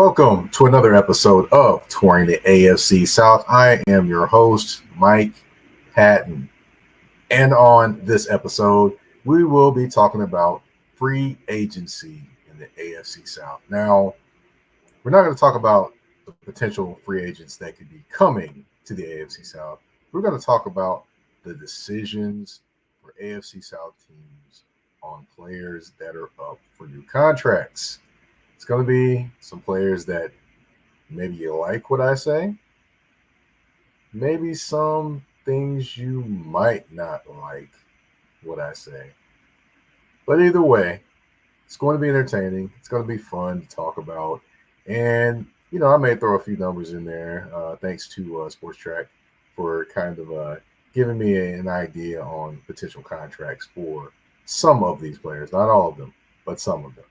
Welcome to another episode of Touring the AFC South. I am your host, Mike Patton. And on this episode, we will be talking about free agency in the AFC South. Now, we're not going to talk about the potential free agents that could be coming to the AFC South. We're going to talk about the decisions for AFC South teams on players that are up for new contracts. It's going to be some players that maybe you like what I say, maybe some things you might not like what I say. But either way, it's going to be entertaining. It's going to be fun to talk about. And, I may throw a few numbers in there, thanks to Sports Track for kind of giving me an idea on potential contracts for some of these players. Not all of them, but some of them.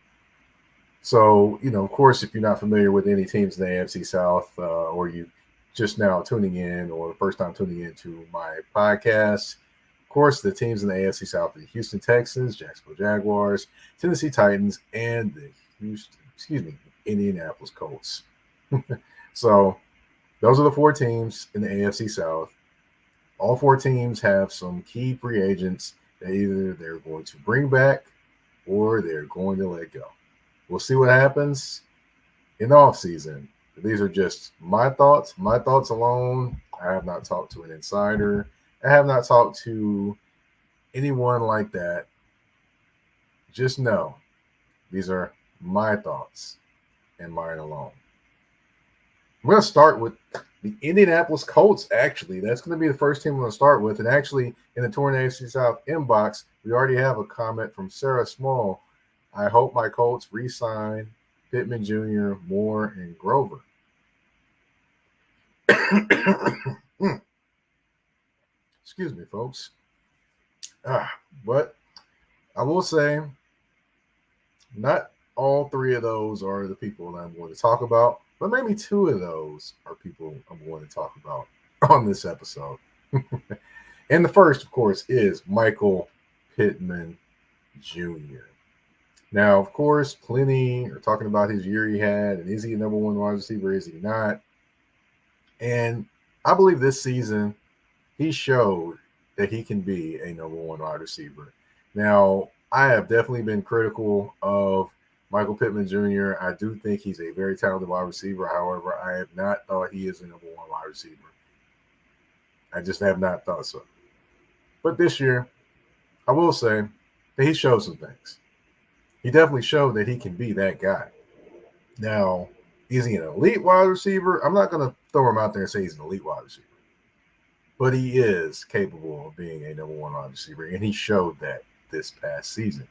So, of course, if you're not familiar with any teams in the AFC South or you just now tuning in or the first time tuning into my podcast, of course, the teams in the AFC South are the Houston Texans, Jacksonville Jaguars, Tennessee Titans, and the Indianapolis Colts. So those are the four teams in the AFC South. All four teams have some key free agents that either they're going to bring back or they're going to let go. We'll see what happens in the offseason. These are just my thoughts alone. I have not talked to an insider. I have not talked to anyone like that. Just know these are my thoughts and mine alone. I'm going to start with the Indianapolis Colts, actually. That's going to be the first team I'm going to start with. And actually, in the Touring AFC South inbox, we already have a comment from Sarah Small. I hope my Colts re-sign Pittman Jr., Moore, and Grover. Excuse me, folks. But I will say, not all three of those are the people that I'm going to talk about, but maybe two of those are people I'm going to talk about on this episode. And the first, of course, is Michael Pittman Jr. Now, of course, plenty are talking about his year he had, and is he a number one wide receiver, is he not? And I believe this season he showed that he can be a number one wide receiver. Now, I have definitely been critical of Michael Pittman Jr. I do think he's a very talented wide receiver. However, I have not thought he is a number one wide receiver. I just have not thought so. But this year, I will say that he showed some things. He definitely showed that he can be that guy. Now, is he an elite wide receiver? I'm not going to throw him out there and say he's an elite wide receiver. But he is capable of being a number one wide receiver, and he showed that this past season.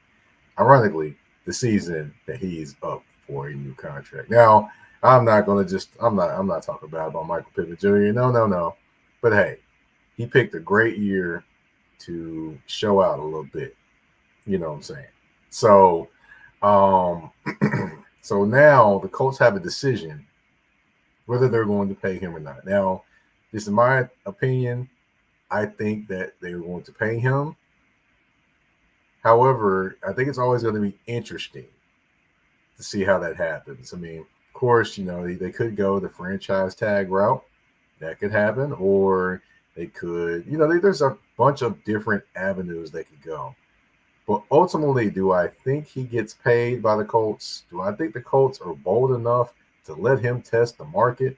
Ironically, the season that he's up for a new contract. Now, I'm not talking bad about Michael Pittman Jr. No. But hey, he picked a great year to show out a little bit. You know what I'm saying? So, so now the Colts have a decision whether they're going to pay him or not. Now, this is my opinion. I think that they're going to pay him. However, I think it's always going to be interesting to see how that happens. I mean, of course, they could go the franchise tag route. That could happen. Or they could, there's a bunch of different avenues they could go. But ultimately, do I think he gets paid by the Colts? Do I think the Colts are bold enough to let him test the market?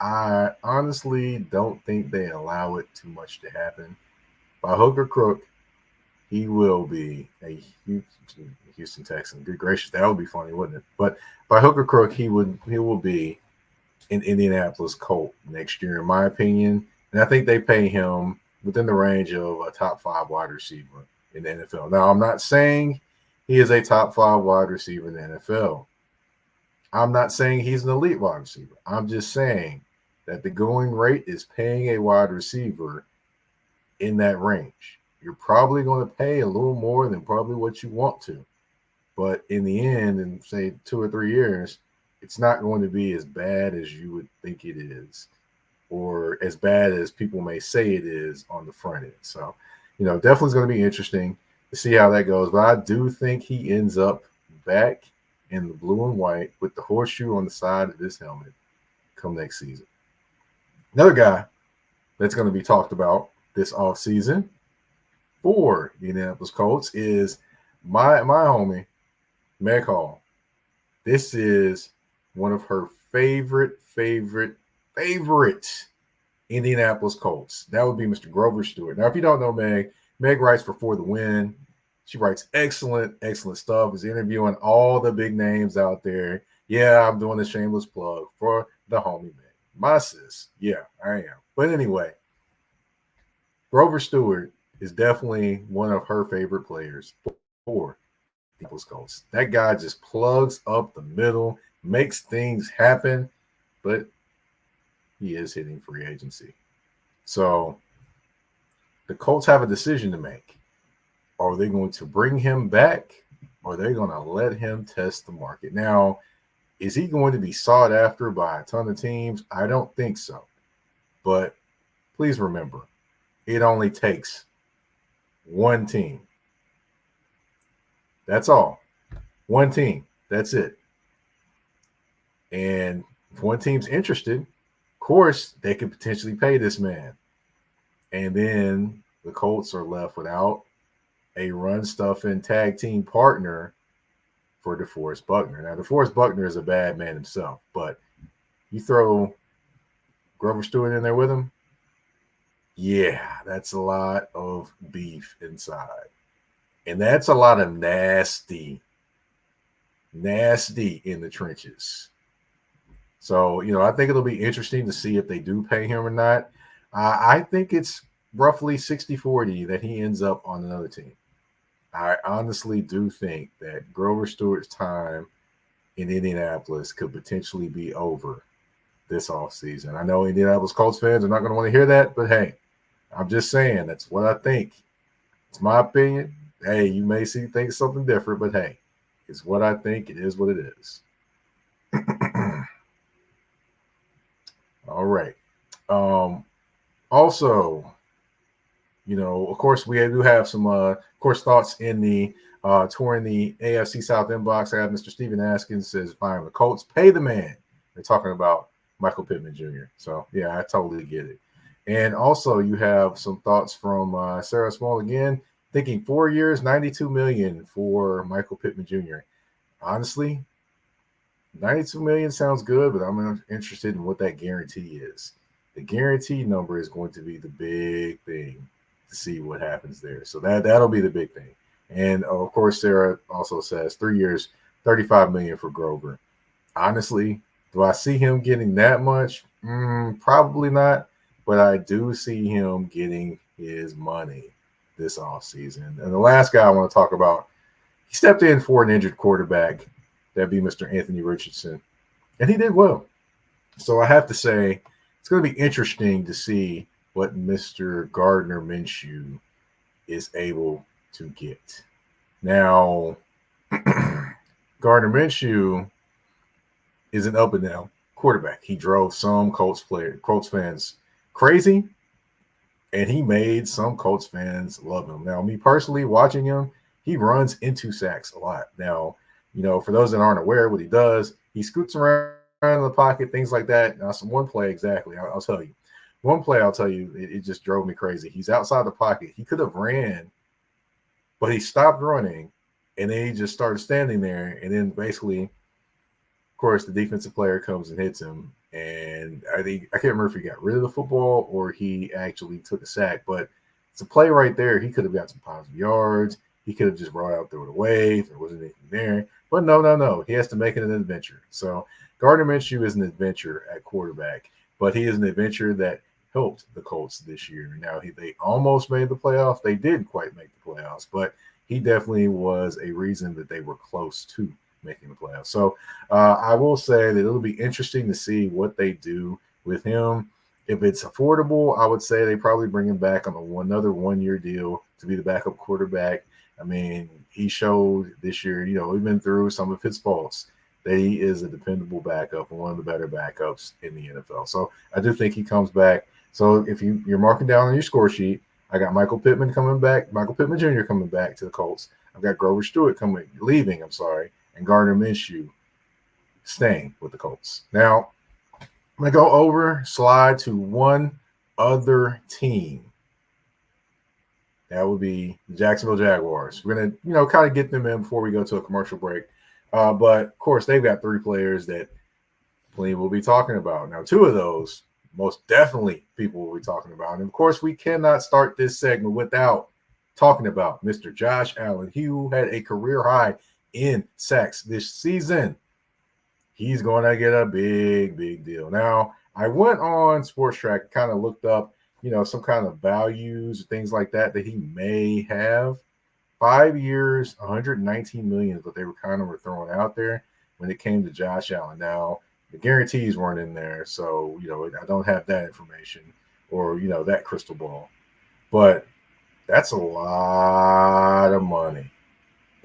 I honestly don't think they allow it too much to happen. By hook or crook, he will be a Houston Texan. Good gracious, that would be funny, wouldn't it? But by hook or crook, he will be an Indianapolis Colt next year, in my opinion. And I think they pay him within the range of a top 5 wide receiver in the NFL. Now, I'm not saying he is a top 5 wide receiver in the NFL. I'm not saying he's an elite wide receiver. I'm just saying that the going rate is paying a wide receiver in that range. You're probably going to pay a little more than probably what you want to. But in the end, in say 2 or 3 years, it's not going to be as bad as you would think it is, or as bad as people may say it is on the front end. So, definitely is going to be interesting to see how that goes. But I do think he ends up back in the blue and white with the horseshoe on the side of his helmet come next season. Another guy that's going to be talked about this offseason for the Indianapolis Colts is my homie, Meg Hall. This is one of her favorite Indianapolis Colts. That would be Mr. Grover Stewart. Now, if you don't know Meg writes for the Win. She writes excellent stuff. Is interviewing all the big names out there. Yeah, I'm doing a shameless plug for the homie Meg. My sis. Yeah, I am. But anyway, Grover Stewart is definitely one of her favorite players for the Indianapolis Colts. That guy just plugs up the middle, makes things happen, but he is hitting free agency. So the Colts have a decision to make. Are they going to bring him back, or are they going to let him test the market? Now, is he going to be sought after by a ton of teams? I don't think so. But please remember, it only takes one team. That's all. One team. That's it. And if one team's interested, of course, they could potentially pay this man. And then the Colts are left without a run-stuffing tag team partner for DeForest Buckner. Now, DeForest Buckner is a bad man himself, but you throw Grover Stewart in there with him, yeah, that's a lot of beef inside. And that's a lot of nasty in the trenches. So, I think it'll be interesting to see if they do pay him or not. I think it's roughly 60-40 that he ends up on another team. I honestly do think that Grover Stewart's time in Indianapolis could potentially be over this offseason. I know Indianapolis Colts fans are not going to want to hear that, but hey, I'm just saying that's what I think. It's my opinion. Hey, you may think something different, but hey, it's what I think. It is what it is. All right. Also, of course, we do have some, thoughts in the touring the AFC South inbox. I have Mr. Steven Askins says, fine, the Colts pay the man. They're talking about Michael Pittman Jr. So, yeah, I totally get it. And also, you have some thoughts from Sarah Small again, thinking 4 years, $92 million for Michael Pittman Jr. Honestly, $92 million sounds good, but I'm interested in what that guarantee is. The guarantee number is going to be the big thing to see what happens there. So that'll be the big thing. And of course, Sarah also says 3 years, $35 million for Grover. Honestly, do I see him getting that much? Probably not. But I do see him getting his money this offseason. And the last guy I want to talk about, he stepped in for an injured quarterback. That'd be Mr. Anthony Richardson. And he did well. So I have to say, it's going to be interesting to see what Mr. Gardner Minshew is able to get. Now, Gardner Minshew is an up and down quarterback. He drove some Colts fans crazy, and he made some Colts fans love him. Now, me personally, watching him, he runs into sacks a lot. Now, for those that aren't aware what he does, he scoots around in the pocket, things like that. Now, one play exactly, I'll tell you. One play, I'll tell you, it just drove me crazy. He's outside the pocket. He could have ran, but he stopped running, and then he just started standing there. And then basically, of course, the defensive player comes and hits him. And I can't remember if he got rid of the football or he actually took a sack. But it's a play right there. He could have got some positive yards. He could have just brought out, threw it away if there wasn't anything there. But no. He has to make it an adventure. So Gardner Minshew is an adventure at quarterback, but he is an adventure that helped the Colts this year. Now, they almost made the playoffs. They didn't quite make the playoffs, but he definitely was a reason that they were close to making the playoffs. So I will say that it'll be interesting to see what they do with him. If it's affordable, I would say they probably bring him back on another 1 year deal to be the backup quarterback. I mean, he showed this year, we've been through some of his faults, that he is a dependable backup and one of the better backups in the NFL. So I do think he comes back. So if you're marking down on your score sheet, I got Michael Pittman Jr. coming back to the Colts. I've got Grover Stewart leaving. and Gardner Minshew staying with the Colts. Now, I'm going to slide to one other team. That would be the Jacksonville Jaguars. We're going to, kind of get them in before we go to a commercial break. But, of course, they've got three players that plenty will be talking about. Now, two of those, most definitely people will be talking about. And, of course, we cannot start this segment without talking about Mr. Josh Allen. He who had a career high in sacks this season. He's going to get a big, big deal. Now, I went on Sports Track, kind of looked up, some kind of values, things like that he may have. 5 years, $119 million is what they were throwing out there when it came to Josh Allen. Now, the guarantees weren't in there, so, I don't have that information or, that crystal ball. But that's a lot of money.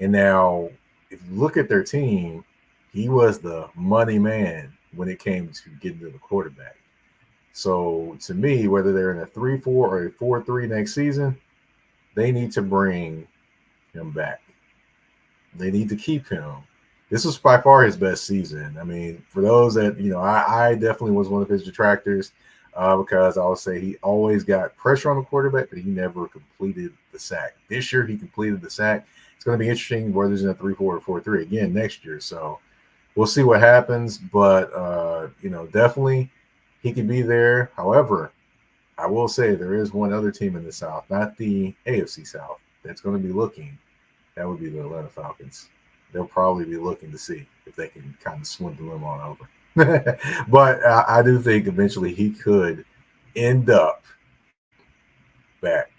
And now, if you look at their team, he was the money man when it came to getting to the quarterback. So, to me, whether they're in a 3-4 or a 4-3 next season, they need to bring him back. They need to keep him. This was by far his best season. I mean, for those that, I definitely was one of his detractors because I would say he always got pressure on the quarterback, but he never completed the sack. This year, he completed the sack. It's going to be interesting whether it's in a 3-4 or 4-3 again next year. So we'll see what happens. But, definitely he could be there. However, I will say there is one other team in the South, not the AFC South, that's going to be looking. That would be the Atlanta Falcons. They'll probably be looking to see if they can kind of swindle him on over. But I do think eventually he could end up back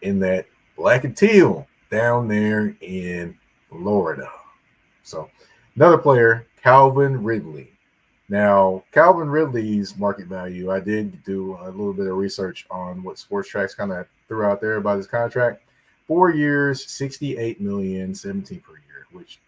in that black and teal down there in Florida. So another player, Calvin Ridley. Now, Calvin Ridley's market value, I did do a little bit of research on what Sports Tracks kind of threw out there about his contract. 4 years, $68 million, $17 per year, which,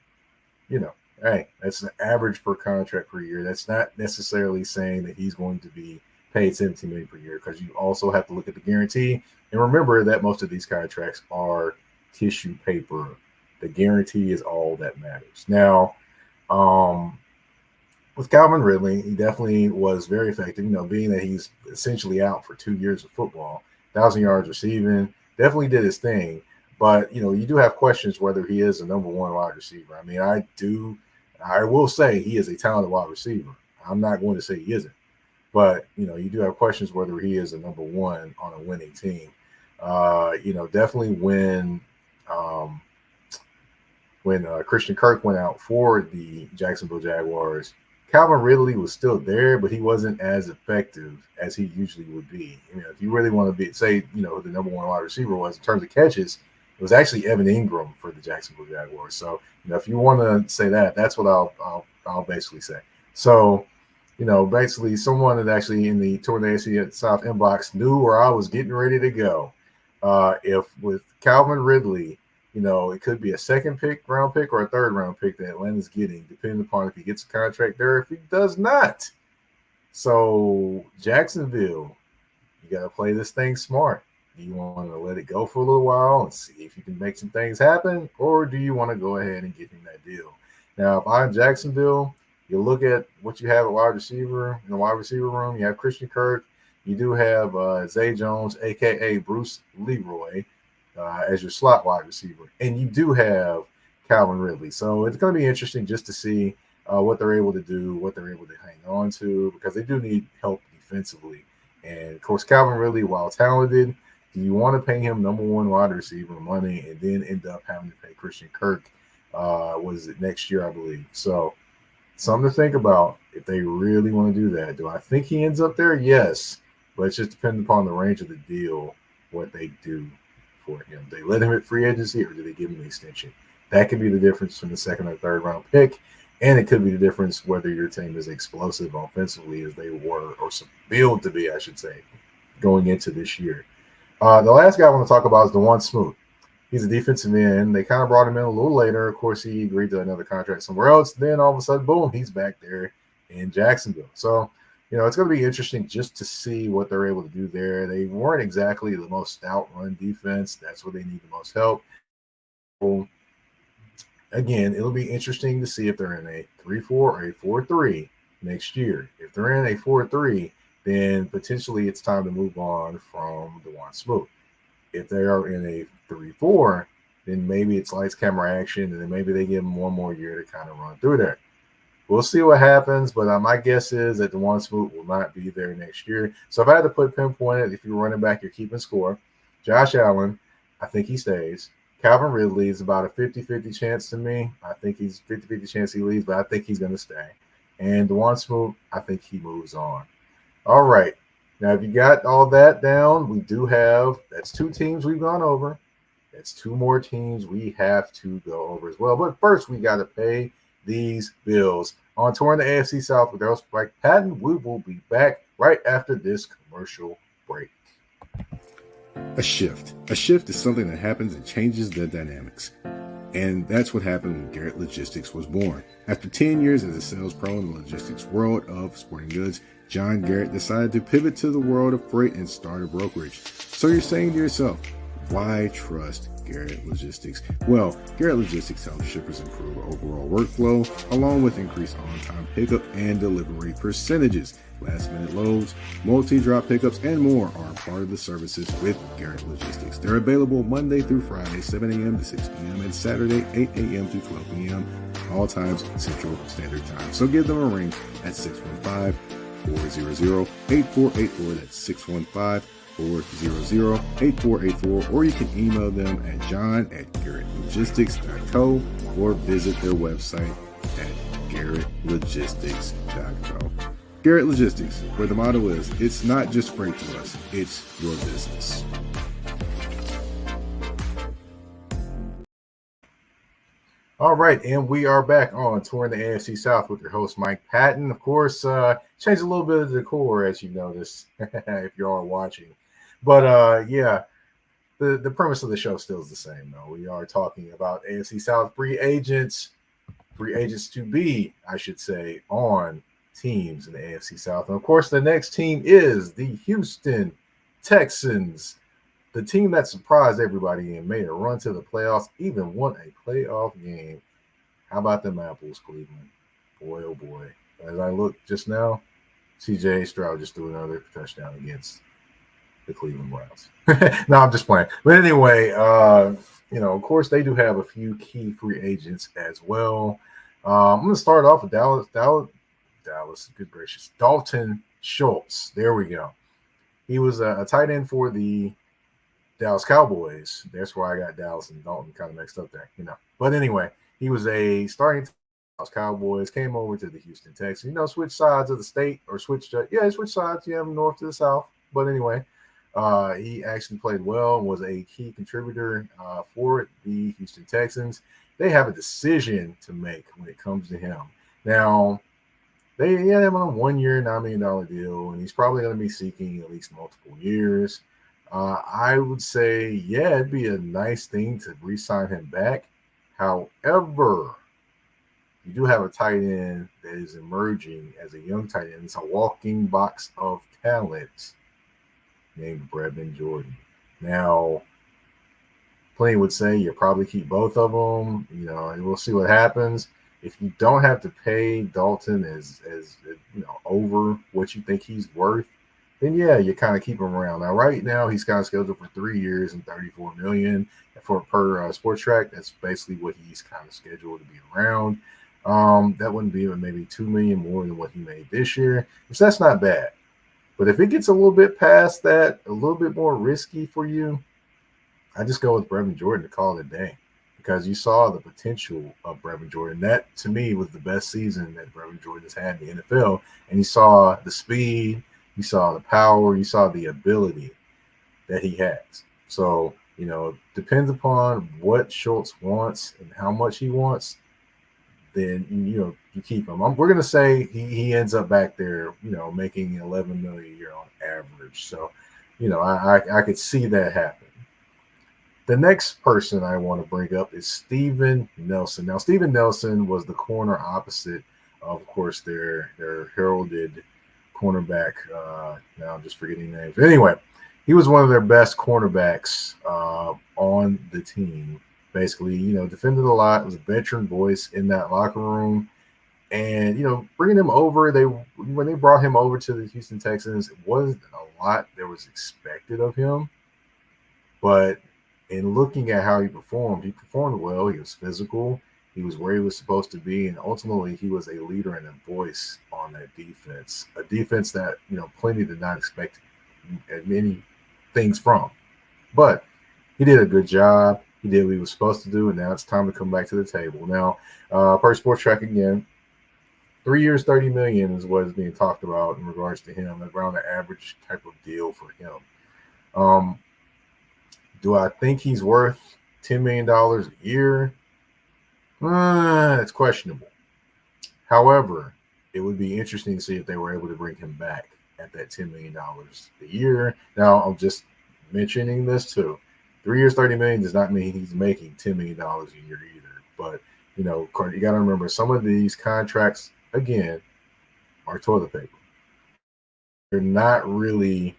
hey, that's an average per contract per year. That's not necessarily saying that he's going to be paid $17 million per year because you also have to look at the guarantee. And remember that most of these contracts are tissue paper. The guarantee is all that matters. Now, with Calvin Ridley, he definitely was very effective, being that he's essentially out for 2 years of football, 1,000 yards receiving, definitely did his thing. But, you do have questions whether he is a number one wide receiver. I mean, I will say he is a talented wide receiver. I'm not going to say he isn't. But, you do have questions whether he is a number one on a winning team. Definitely when Christian Kirk went out for the Jacksonville Jaguars, Calvin Ridley was still there, but he wasn't as effective as he usually would be. If you really want to say, the number one wide receiver was in terms of catches, it was actually Evan Ingram for the Jacksonville Jaguars. So, if you want to say that, that's what I'll basically say. So, basically someone that actually in the Torn AFC South inbox knew where I was getting ready to go. If with Calvin Ridley, it could be a second round pick or a third round pick that Atlanta's getting, depending upon if he gets a contract there, if he does not. So Jacksonville, you got to play this thing smart. Do you want to let it go for a little while and see if you can make some things happen, or do you want to go ahead and get him that deal? Now, if I'm Jacksonville, you look at what you have at wide receiver in the wide receiver room. You have Christian Kirk. You do have Zay Jones, a.k.a. Bruce Leroy, as your slot wide receiver. And you do have Calvin Ridley. So it's going to be interesting just to see what they're able to do, what they're able to hang on to, because they do need help defensively. And, of course, Calvin Ridley, while talented, do you want to pay him number one wide receiver money and then end up having to pay Christian Kirk, next year, I believe. So something to think about if they really want to do that. Do I think he ends up there? Yes. But it's just depending upon the range of the deal, what they do for him. They let him at free agency or do they give him an extension? That could be the difference from the second or third round pick. And it could be the difference whether your team is explosive offensively as they were, or build to be, I should say, going into this year. The last guy I want to talk about is DeJuan Smoot. He's a defensive end. They kind of brought him in a little later. Of course, he agreed to another contract somewhere else. Then all of a sudden, boom, he's back there in Jacksonville. So, it's going to be interesting just to see what they're able to do there. They weren't exactly the most stout run defense. That's where they need the most help. again, it'll be interesting to see if they're in a 3-4 or a 4-3 next year. If they're in a 4-3, then potentially it's time to move on from Dewan Smoot. If they are in a 3-4, then maybe it's lights, camera, action, and then maybe they give them one more year to kind of run through there. We'll see what happens, but my guess is that Dewan Smoot will not be there next year. So if I had to pinpoint it, if you're running back, you're keeping score. Josh Allen, I think he stays. Calvin Ridley is about a 50-50 chance to me. I think he's 50-50 chance he leaves, but I think he's going to stay. And Dewan Smoot, I think he moves on. All right. Now, if you got all that down, we do have – that's 2 teams we've gone over. That's 2 more teams we have to go over as well. But first, we got to pay these bills. On Touring the AFC South with host Mike Patton, we will be back right after this commercial break. A shift. A shift is something that happens and changes the dynamics. And that's what happened when Garrett Logistics was born. After 10 years as a sales pro in the logistics world of sporting goods, John Garrett decided to pivot to the world of freight and start a brokerage. So you're saying to yourself, why trust Garrett Logistics? Well, Garrett Logistics helps shippers improve overall workflow, along with increased on-time pickup and delivery percentages. Last-minute loads, multi-drop pickups, and more are part of the services with Garrett Logistics. They're available Monday through Friday, 7 a.m. to 6 p.m., and Saturday, 8 a.m. to 12 p.m., all times Central Standard Time. So give them a ring at 615-400-8484. That's 615-400-8484, or you can email them at john@garrettlogistics.co or visit their website at garrettlogistics.co. Garrett Logistics, where the motto is, it's not just freight to us, it's your business. All right, and we are back on Touring the AFC South with your host, Mike Patton. Of course, changed a little bit of the decor, as you noticed, if you are watching. But, yeah, the premise of the show still is the same, though. We are talking about AFC South free agents to be, I should say, on teams in the AFC South. And, of course, the next team is the Houston Texans, the team that surprised everybody and made a run to the playoffs, even won a playoff game. How about them apples, Cleveland? Boy, oh boy. As I look just now, C.J. Stroud just threw another touchdown against the Cleveland Browns. No, I'm just playing. But anyway, of course, they do have a few key free agents as well. I'm going to start off with Dallas, good gracious, Dalton Schultz. There we go. He was a tight end for the Dallas Cowboys. That's why I got Dallas and Dalton kind of mixed up there, But anyway, he was a starting Dallas Cowboys, came over to the Houston Texans. Switched sides of the state, or switched sides, north to the south. But anyway, he actually played well and was a key contributor for the Houston Texans. They have a decision to make when it comes to him. Now, they had him on a 1-year, $9 million deal, and he's probably going to be seeking at least multiple years. I would say, it'd be a nice thing to re-sign him back. However, you do have a tight end that is emerging as a young tight end. It's a walking box of talent named Brevin Jordan. Now, plenty would say you probably keep both of them, and we'll see what happens. If you don't have to pay Dalton as over what you think he's worth, then you kind of keep him around. Now, right now, he's kind of scheduled for 3 years and $34 million per Sports Track. That's basically what he's kind of scheduled to be around. That wouldn't be maybe $2 million more than what he made this year, which that's not bad. But if it gets a little bit past that, a little bit more risky for you, I just go with Brevin Jordan to call it a day, because you saw the potential of Brevin Jordan. That, to me, was the best season that Brevin Jordan has had in the NFL. And you saw the speed, you saw the power, you saw the ability that he has. So, depends upon what Schultz wants and how much he wants, then, you keep him. We're going to say he ends up back there, making $11 million a year on average. So, I could see that happen. The next person I want to bring up is Steven Nelson. Now, Steven Nelson was the corner opposite of course, their heralded cornerback. Now I'm just forgetting names. Anyway, he was one of their best cornerbacks on the team. basically, defended a lot, was a veteran voice in that locker room. And, bringing him over, when they brought him over to the Houston Texans, it wasn't a lot that was expected of him. But in looking at how he performed well. He was physical. He was where he was supposed to be. And ultimately, he was a leader and a voice on that defense, a defense that, plenty did not expect many things from. But he did a good job. He did what he was supposed to do, and now it's time to come back to the table. Now, per Sports Track again, 3 years, $30 million is what is being talked about in regards to him, around the average type of deal for him. Do I think he's worth $10 million a year? It's questionable. However, it would be interesting to see if they were able to bring him back at that $10 million a year. Now, I'm just mentioning this too. 3 years, $30 million does not mean he's making $10 million a year either. But, you got to remember, some of these contracts, again, are toilet paper. They're not really,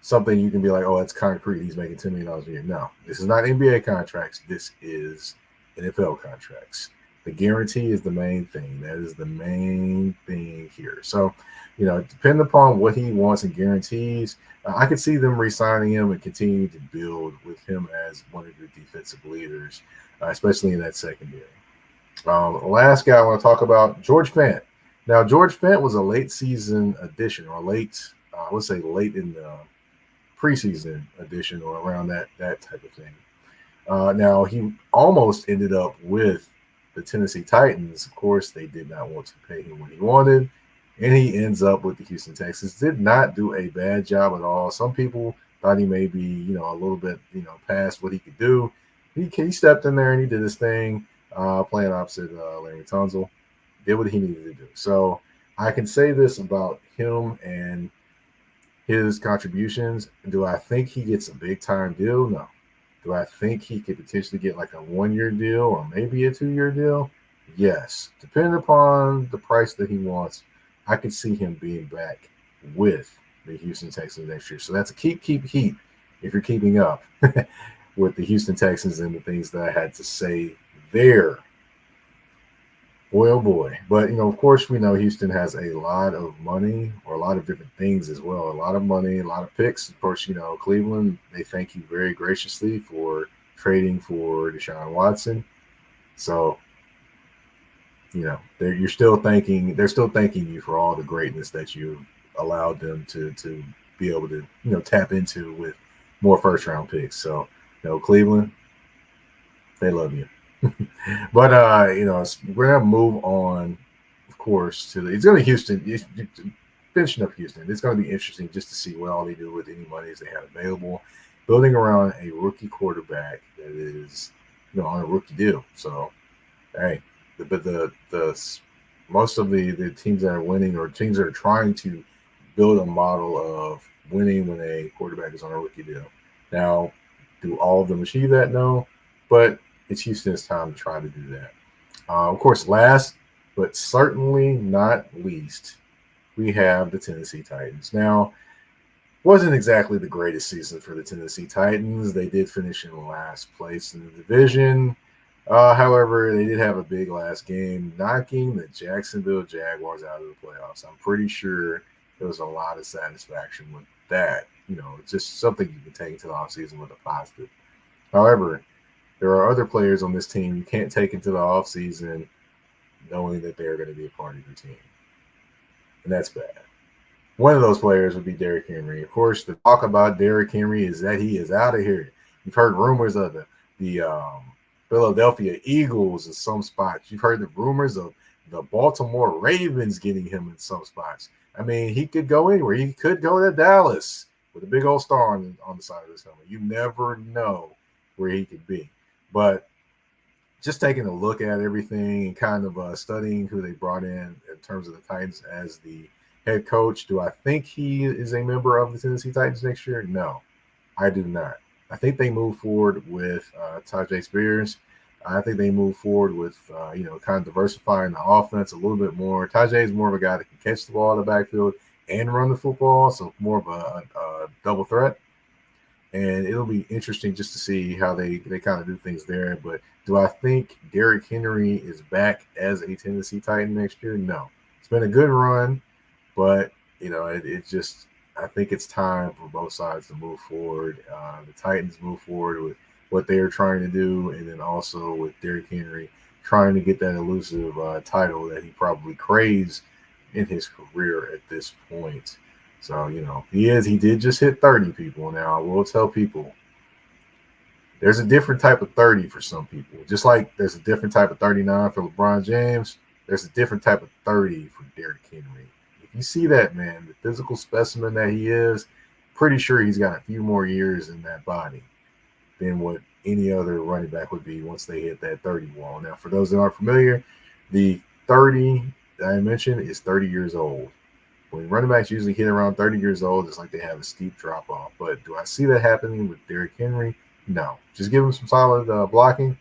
something you can be like, oh, that's concrete. He's making $10 million a year. No, this is not NBA contracts. This is NFL contracts. The guarantee is the main thing. That is the main thing here. So, depending upon what he wants and guarantees, I could see them re-signing him and continue to build with him as one of your defensive leaders, especially in that secondary. The last guy I want to talk about, George Fant. Now, George Fant was a late season addition, or late in the preseason addition, or around that type of thing. Now, he almost ended up with the Tennessee Titans. Of course, they did not want to pay him what he wanted, and he ends up with the Houston Texans. Did not do a bad job at all. Some people thought he may be, a little bit, past what he could do. He stepped in there and he did his thing, playing opposite Larry Tunsil. Did what he needed to do. So I can say this about him and his contributions. Do I think he gets a big-time deal? No. Do I think he could potentially get like a 1-year deal or maybe a 2-year deal? Yes. Depending upon the price that he wants, I could see him being back with the Houston Texans next year. So that's a keep if you're keeping up with the Houston Texans and the things that I had to say there. Boy, oh boy. But, of course, we know Houston has a lot of money, or a lot of different things as well. A lot of money, a lot of picks. Of course, Cleveland, they thank you very graciously for trading for Deshaun Watson. So, they're still thanking you for all the greatness that you allowed them to be able to, tap into with more first-round picks. So, Cleveland, they love you. But we're gonna move on, of course, it's gonna be Houston. Finishing up Houston, it's gonna be interesting just to see what all they do with any monies they have available, building around a rookie quarterback that is, on a rookie deal. So, hey, but the most of the teams that are winning, or teams that are trying to build a model of winning when a quarterback is on a rookie deal. Now, do all of them achieve that? No, but it's Houston's time to try to do that. Of course, last but certainly not least, we have the Tennessee Titans. Now, wasn't exactly the greatest season for the Tennessee Titans. They did finish in last place in the division. However, they did have a big last game, knocking the Jacksonville Jaguars out of the playoffs. I'm pretty sure there was a lot of satisfaction with that. It's just something you can take into the offseason with a positive. However, there are other players on this team you can't take into the offseason knowing that they're going to be a part of your team. And that's bad. One of those players would be Derrick Henry. Of course, the talk about Derrick Henry is that he is out of here. You've heard rumors of the Philadelphia Eagles in some spots. You've heard the rumors of the Baltimore Ravens getting him in some spots. I mean, he could go anywhere. He could go to Dallas with a big old star on the side of his helmet. You never know where he could be. But just taking a look at everything and kind of studying who they brought in terms of the Titans as the head coach, do I think he is a member of the Tennessee Titans next year? No, I do not. I think they move forward with Tajay Spears. I think they move forward with, kind of diversifying the offense a little bit more. Tajay is more of a guy that can catch the ball in the backfield and run the football, so more of a double threat. and it'll be interesting just to see how they kind of do things there. But do I think Derrick Henry is back as a Tennessee Titan next year? No. It's been a good run, but it just, I think it's time for both sides to move forward. The Titans move forward with what they are trying to do, and then also with Derrick Henry trying to get that elusive title that he probably craves in his career at this point. So, he did just hit 30 people. Now, I will tell people there's a different type of 30 for some people. Just like there's a different type of 39 for LeBron James, there's a different type of 30 for Derrick Henry. If you see that man, the physical specimen that he is, pretty sure he's got a few more years in that body than what any other running back would be once they hit that 30 wall. Now, for those that aren't familiar, the 30 that I mentioned is 30 years old. When running backs usually hit around 30 years old, it's like they have a steep drop off. But do I see that happening with Derrick Henry? No. Just give him some solid blocking.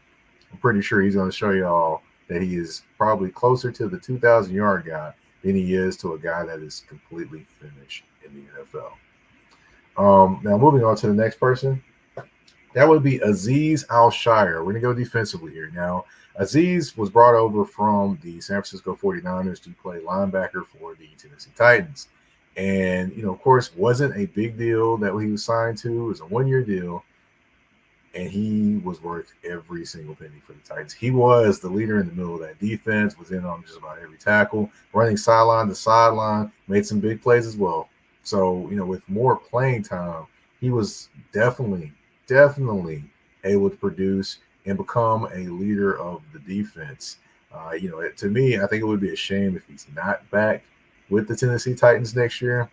I'm pretty sure he's going to show y'all that he is probably closer to the 2,000-yard guy than he is to a guy that is completely finished in the NFL. Now, moving on to the next person. That would be Azeez Al-Shire. We're going to go defensively here. Now, Azeez was brought over from the San Francisco 49ers to play linebacker for the Tennessee Titans. And, of course, wasn't a big deal that he was signed to. It was a one-year deal. And he was worth every single penny for the Titans. He was the leader in the middle of that defense, was in on just about every tackle, running sideline to sideline, made some big plays as well. So, with more playing time, he was definitely able to produce and become a leader of the defense. To me, I think it would be a shame if he's not back with the Tennessee Titans next year.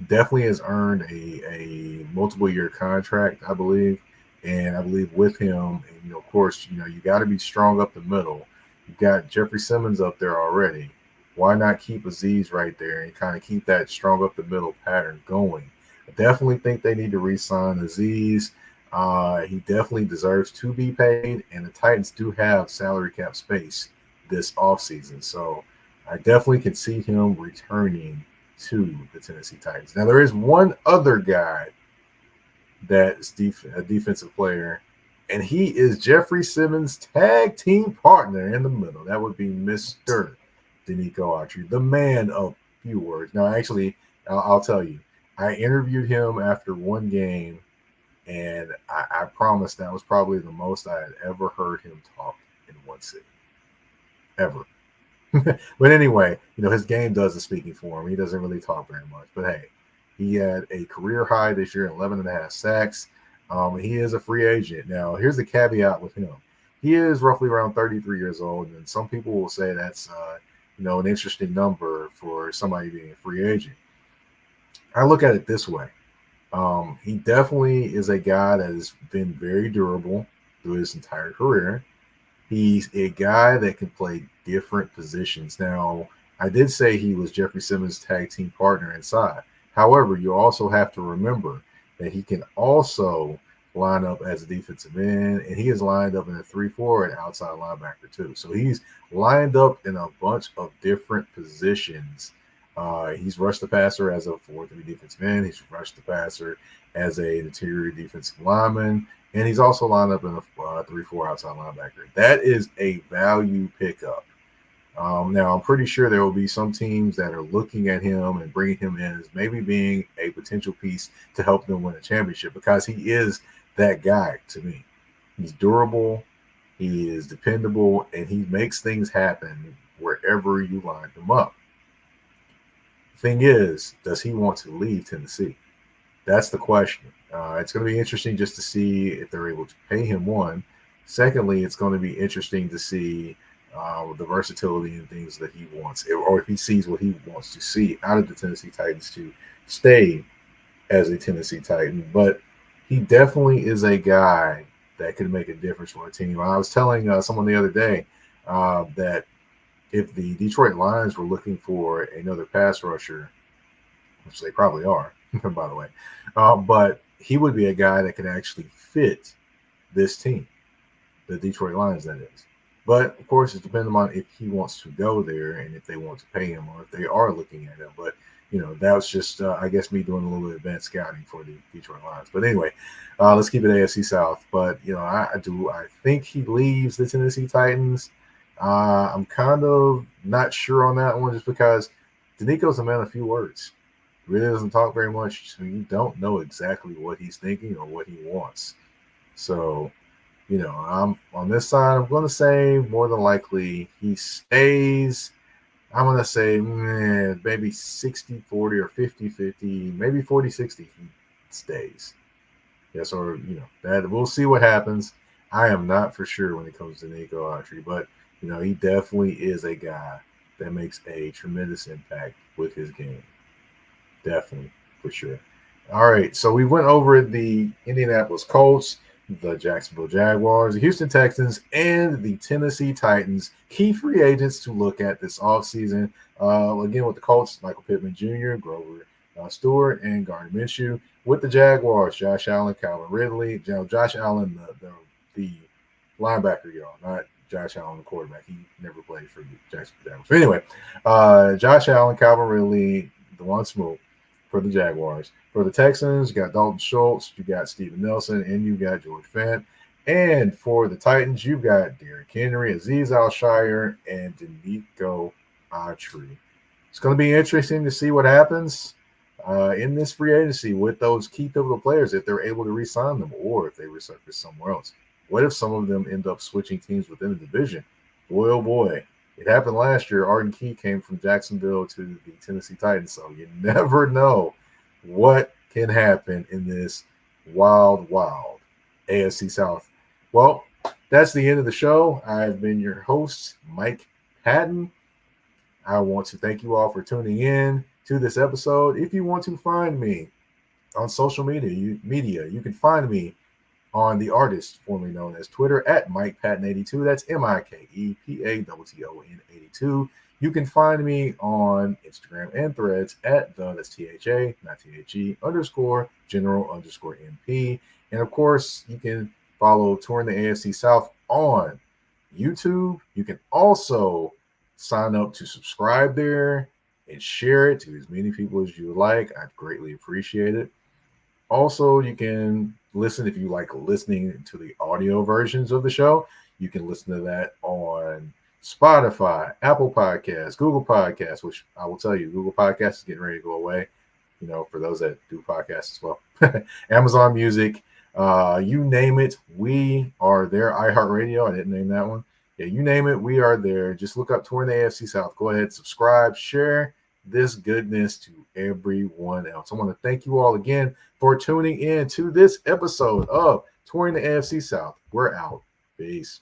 Definitely has earned a multiple year contract, I believe. And I believe with him, and of course, you got to be strong up the middle. You've got Jeffrey Simmons up there already. Why not keep Azeez right there and kind of keep that strong up the middle pattern going? I definitely think they need to re-sign Azeez. He definitely deserves to be paid, and the Titans do have salary cap space this offseason. So I definitely can see him returning to the Tennessee Titans. Now, there is one other guy that's a defensive player, and he is Jeffrey Simmons' tag team partner in the middle. That would be Mr. Denico Autry, the man of few words. Now, actually, I'll tell you, I interviewed him after one game, and I promise that was probably the most I had ever heard him talk in one sitting. Ever. But anyway, his game does the speaking for him. He doesn't really talk very much. But hey, he had a career high this year, 11.5 sacks. He is a free agent. Now, here's the caveat with him. He is roughly around 33 years old, and some people will say that's an interesting number for somebody being a free agent. I look at it this way. He definitely is a guy that has been very durable through his entire career. He's a guy that can play different positions. Now, I did say he was Jeffrey Simmons' tag team partner inside. However, you also have to remember that he can also line up as a defensive end, and he is lined up in a 3-4 and outside linebacker too. So he's lined up in a bunch of different positions. He's rushed the passer as a 4-3 defensive end. He's rushed the passer as a interior defensive lineman, and he's also lined up in a 3-4 outside linebacker. That is a value pickup. Now, I'm pretty sure there will be some teams that are looking at him and bringing him in as maybe being a potential piece to help them win a championship, because he is that guy to me. He's durable, he is dependable, and he makes things happen wherever you line him up. Thing is, does he want to leave Tennessee? That's the question. It's going to be interesting just to see if they're able to pay him, one. Secondly, it's going to be interesting to see the versatility and things that he wants, or if he sees what he wants to see out of the Tennessee Titans to stay as a Tennessee Titan. But he definitely is a guy that could make a difference for a team. I was telling someone the other day that if the Detroit Lions were looking for another pass rusher, which they probably are, by the way, but he would be a guy that could actually fit this team, the Detroit Lions, that is. But, of course, it depends on if he wants to go there and if they want to pay him or if they are looking at him. But that was just, I guess, me doing a little bit of advanced scouting for the Detroit Lions. But anyway, let's keep it AFC South. But, I think he leaves the Tennessee Titans. I'm kind of not sure on that one just because Danico's a man of few words. Really doesn't talk very much, so you don't know exactly what he's thinking or what he wants. So, I'm on this side, I'm going to say more than likely he stays. I'm going to say maybe 60-40 or 50-50, maybe 40-60 he stays. Yes, or, that we'll see what happens. I am not for sure when it comes to Nico Autry, but, he definitely is a guy that makes a tremendous impact with his game. Definitely, for sure. All right, so we went over the Indianapolis Colts, the Jacksonville Jaguars, the Houston Texans, and the Tennessee Titans. Key free agents to look at this offseason. Again, with the Colts, Michael Pittman Jr., Grover Stewart, and Gardner Minshew. With the Jaguars, Josh Allen, Calvin Ridley. Josh Allen, the linebacker, y'all, not Josh Allen, the quarterback. He never played for the Jacksonville Jaguars. But anyway, Josh Allen, Calvin Ridley, DeJuan Smoot for the Jaguars. For the Texans, you got Dalton Schultz, you got Steven Nelson, and you got George Fant. And for the Titans, you've got Derrick Henry, Azeez Al-Shire, and Danico Autry. It's going to be interesting to see what happens in this free agency with those key pivotal players, if they're able to re-sign them or if they resurface somewhere else. What if some of them end up switching teams within the division? Boy, oh boy. It happened last year. Arden Key came from Jacksonville to the Tennessee Titans, so you never know what can happen in this wild, wild AFC South. Well, that's the end of the show. I've been your host, Mike Patton. I want to thank you all for tuning in to this episode. If you want to find me on social media, you can find me on the artist formerly known as Twitter at Mike Patton82. That's MikePatton82. You can find me on Instagram and Threads at that's THA, not THE, _general_MP. And of course, you can follow Touring the AFC South on YouTube. You can also sign up to subscribe there and share it to as many people as you like. I'd greatly appreciate it. Also, you can listen if you like listening to the audio versions of the show. You can listen to that on Spotify, Apple Podcasts, Google Podcasts, which I will tell you, Google Podcasts is getting ready to go away, for those that do podcasts as well. Amazon Music, you name it, we are there. iHeartRadio, I didn't name that one. Yeah, you name it, we are there. Just look up Touring the AFC South. Go ahead, subscribe, share this goodness to everyone else. I want to thank you all again for tuning in to this episode of Touring the AFC South. We're out. Peace.